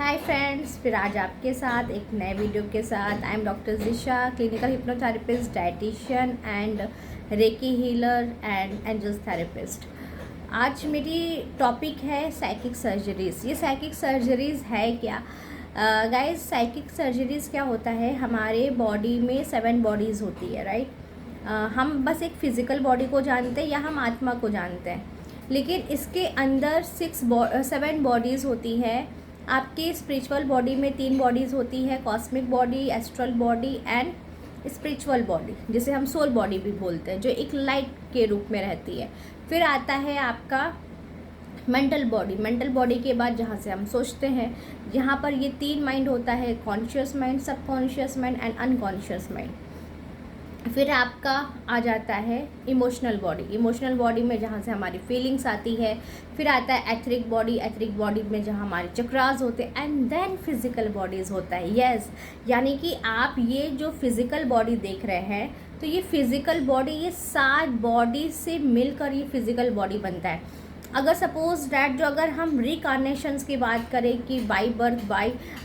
Hi friends, फिर आज आपके साथ एक नए वीडियो के साथ I am doctor Jisha, clinical hypnotherapist, dietitian and reiki healer and angels therapist. आज मेरी टॉपिक है साइकिक सर्जरीज़। ये साइकिक सर्जरीज़ है क्या गाइस? साइकिक सर्जरीज़ क्या होता है, हमारे बॉडी में 7 बॉडीज़ होती है, राइट। हम बस एक फिज़िकल बॉडी को जानते हैं या हम आत्मा को जानते हैं, लेकिन इसके अंदर 7 बॉडीज़ होती है। आपकी स्पिरिचुअल बॉडी में 3 बॉडीज़ होती है, cosmic body, astral body and spiritual body, जिसे हम सोल बॉडी भी बोलते हैं, जो एक लाइट के रूप में रहती है। फिर आता है आपका मेंटल बॉडी। मेंटल बॉडी के बाद जहाँ से हम सोचते हैं, यहाँ पर ये 3 माइंड होता है, conscious mind, subconscious mind and unconscious mind. फिर आपका आ जाता है इमोशनल बॉडी। इमोशनल बॉडी में जहाँ से हमारी फीलिंग्स आती है। फिर आता है एथरिक बॉडी। एथरिक बॉडी में जहाँ हमारे चक्रास होते हैं एंड देन फिज़िकल बॉडीज़ होता है। यस, यानी कि आप ये जो फिज़िकल बॉडी देख रहे हैं, तो ये फिज़िकल बॉडी, ये 7 बॉडी से मिलकर ये फिज़िकल बॉडी बनता है। अगर सपोज डैट, जो अगर हम रिकार्नेशंस की बात करें कि बाई बर्थ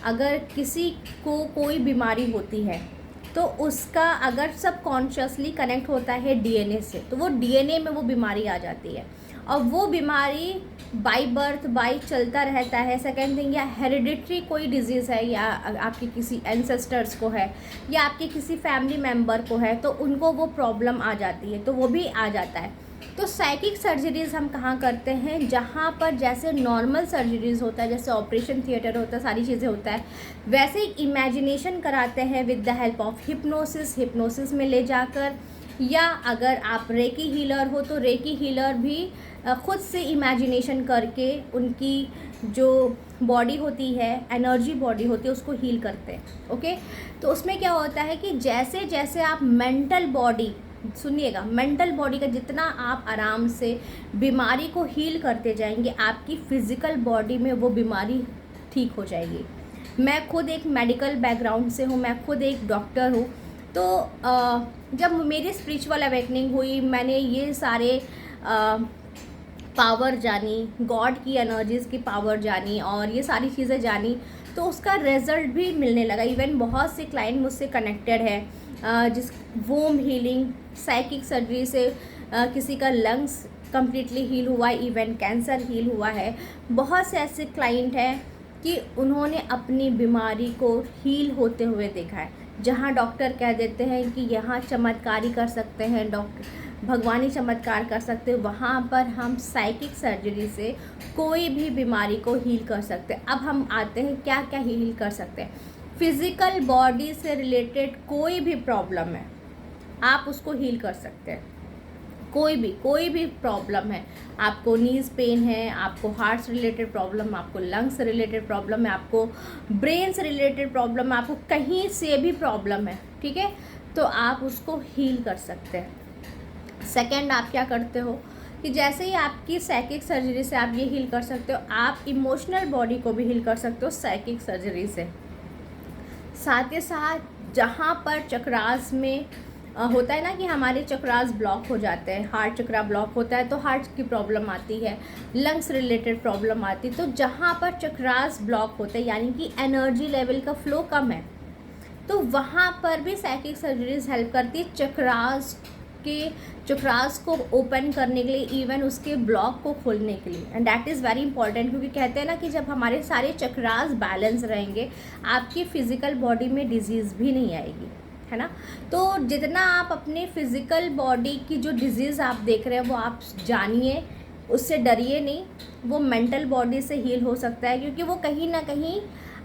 अगर किसी को कोई बीमारी होती है, तो उसका अगर सब कॉन्शियसली कनेक्ट होता है डीएनए से, तो वो डीएनए में वो बीमारी आ जाती है और वो बीमारी बाई बर्थ चलता रहता है। सेकेंड थिंग, या हेरिडिटरी कोई डिजीज़ है, या आपके किसी एंसेस्टर्स को है या आपके किसी फैमिली मेम्बर को है, तो उनको वो प्रॉब्लम आ जाती है, तो वो भी आ जाता है। तो साइकिक सर्जरीज़ हम कहाँ करते हैं? जहाँ पर जैसे नॉर्मल सर्जरीज़ होता है, जैसे ऑपरेशन थिएटर होता है, सारी चीज़ें होता है, वैसे ही इमेजिनेशन कराते हैं with the help of hypnosis में ले जाकर। या अगर आप रेकी हीलर हो, तो रेकी हीलर भी खुद से इमेजिनेशन करके उनकी जो बॉडी होती है, एनर्जी बॉडी होती है, उसको हील करते हैं। ओके, तो उसमें क्या होता है कि जैसे जैसे आप मेंटल बॉडी, सुनिएगा, मेंटल बॉडी का जितना आप आराम से बीमारी को हील करते जाएंगे, आपकी फिज़िकल बॉडी में वो बीमारी ठीक हो जाएगी। मैं खुद एक मेडिकल बैकग्राउंड से हूँ, मैं खुद एक डॉक्टर हूँ। तो जब मेरी स्पिरिचुअल अवेकनिंग हुई, मैंने ये सारे पावर जानी, गॉड की एनर्जीज़ की पावर जानी और ये सारी चीज़ें जानी, तो उसका रिज़ल्ट भी मिलने लगा। इवन बहुत से क्लाइंट मुझसे कनेक्टेड है, जिस वोम हीलिंग, साइकिक सर्जरी से किसी का लंग्स कम्प्लीटली हील हुआ, इवन कैंसर हील हुआ है। बहुत से ऐसे क्लाइंट हैं कि उन्होंने अपनी बीमारी को हील होते हुए देखा है। जहाँ डॉक्टर कह देते हैं कि यहाँ चमत्कार ही कर सकते हैं, डॉक्टर भगवानी चमत्कार कर सकते हैं, वहाँ पर हम साइकिक सर्जरी से कोई भी बीमारी को हील कर सकते हैं। अब हम आते हैं क्या क्या हील कर सकते हैं। फिज़िकल बॉडी से रिलेटेड कोई भी प्रॉब्लम है, आप उसको हील कर सकते हैं। कोई भी प्रॉब्लम है, आपको नीज पेन है, आपको हार्ट से रिलेटेड प्रॉब्लम, आपको लंग्स से रिलेटेड प्रॉब्लम है, आपको ब्रेन से रिलेटेड प्रॉब्लम है, आपको कहीं से भी प्रॉब्लम है, ठीक है, तो आप उसको हील कर सकते हैं। सेकंड, आप क्या करते हो कि जैसे ही आपकी साइकिक सर्जरी से आप ये हील कर सकते हो, आप इमोशनल बॉडी को भी हील कर सकते हो साइकिक सर्जरी से। साथ ही साथ जहाँ पर चक्रास में होता है ना कि हमारे चक्रास ब्लॉक हो जाते हैं, हार्ट चक्रा ब्लॉक होता है तो हार्ट की प्रॉब्लम आती है, लंग्स रिलेटेड प्रॉब्लम आती है, तो जहाँ पर चक्रास ब्लॉक होते हैं, यानी कि एनर्जी लेवल का फ्लो कम है, तो वहाँ पर भी साइकिक सर्जरीज हेल्प करती है चक्रास को ओपन करने के लिए, इवन उसके ब्लॉक को खोलने के लिए। And that is very important, क्योंकि कहते हैं ना कि जब हमारे सारे चक्रास बैलेंस रहेंगे, आपकी फिज़िकल बॉडी में डिजीज़ भी नहीं आएगी, है ना। तो जितना आप अपने फिज़िकल बॉडी की जो डिजीज़ आप देख रहे हैं, वो आप जानिए, उससे डरिए नहीं। वो मेंटल बॉडी से हील हो सकता है, क्योंकि वो कहीं ना कहीं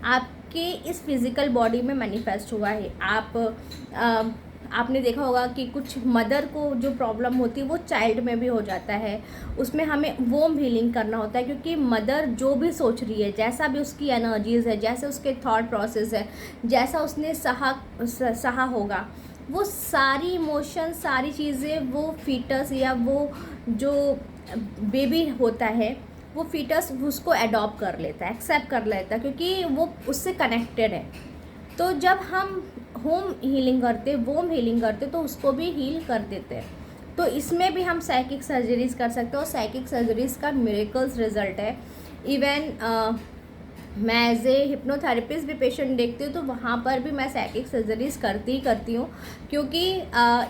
आपके इस फिज़िकल बॉडी में मैनिफेस्ट हुआ है। आपने देखा होगा कि कुछ मदर को जो प्रॉब्लम होती है वो चाइल्ड में भी हो जाता है। उसमें हमें वोम हीलिंग करना होता है, क्योंकि मदर जो भी सोच रही है, जैसा भी उसकी एनर्जीज़ है, जैसे उसके थॉट प्रोसेस है, जैसा उसने सहा होगा, वो सारी इमोशन, सारी चीज़ें वो फीटस या वो जो बेबी होता है, वो फीटस उसको एडॉप्ट कर लेता है, एक्सेप्ट कर लेता है, क्योंकि वो उससे कनेक्टेड है। तो जब हम वोम हीलिंग करते तो उसको भी हील कर देते हैं। तो इसमें भी हम साइकिक सर्जरीज़ कर सकते हो। साइकिक सर्जरीज़ का मिरेकल्स रिजल्ट है। इवन मैं एज ए हिप्नोथेरेपिस्ट भी पेशेंट देखती हूँ, तो वहाँ पर भी मैं साइकिक सर्जरीज करती हूँ, क्योंकि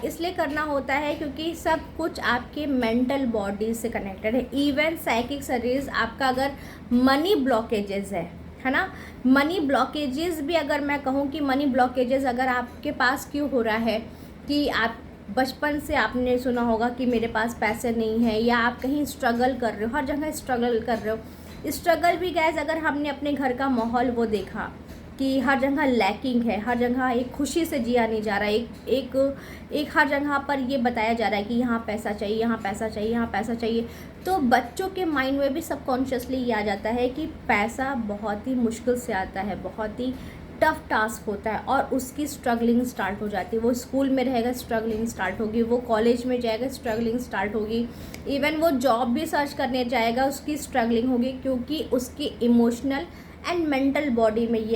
इसलिए करना होता है क्योंकि सब कुछ आपके मेंटल बॉडी से कनेक्टेड है। इवन साइकिक सर्जरीज आपका अगर मनी ब्लॉकेजेस है ना, मनी ब्लॉकेजेस भी, अगर मैं कहूँ कि मनी ब्लॉकेजेस अगर आपके पास क्यों हो रहा है, कि आप बचपन से आपने सुना होगा कि मेरे पास पैसे नहीं है, या आप कहीं स्ट्रगल कर रहे हो, हर जगह स्ट्रगल कर रहे हो। स्ट्रगल भी गैस अगर हमने अपने घर का माहौल वो देखा कि हर जगह लैकिंग है, हर जगह एक खुशी से जिया नहीं जा रहा है, एक हर जगह पर ये बताया जा रहा है कि यहाँ पैसा चाहिए, यहाँ पैसा चाहिए, यहाँ पैसा चाहिए, तो बच्चों के माइंड में भी सबकॉन्शियसली ये आ जाता है कि पैसा बहुत ही मुश्किल से आता है, बहुत ही टफ टास्क होता है, और उसकी स्ट्रगलिंग स्टार्ट हो जाती है। वो स्कूल में रहेगा, स्ट्रगलिंग स्टार्ट होगी, वो कॉलेज में जाएगा, स्ट्रगलिंग स्टार्ट होगी, इवन वो जॉब भी सर्च करने जाएगा, उसकी स्ट्रगलिंग होगी, क्योंकि उसकी इमोशनल एंड मेंटल बॉडी में ये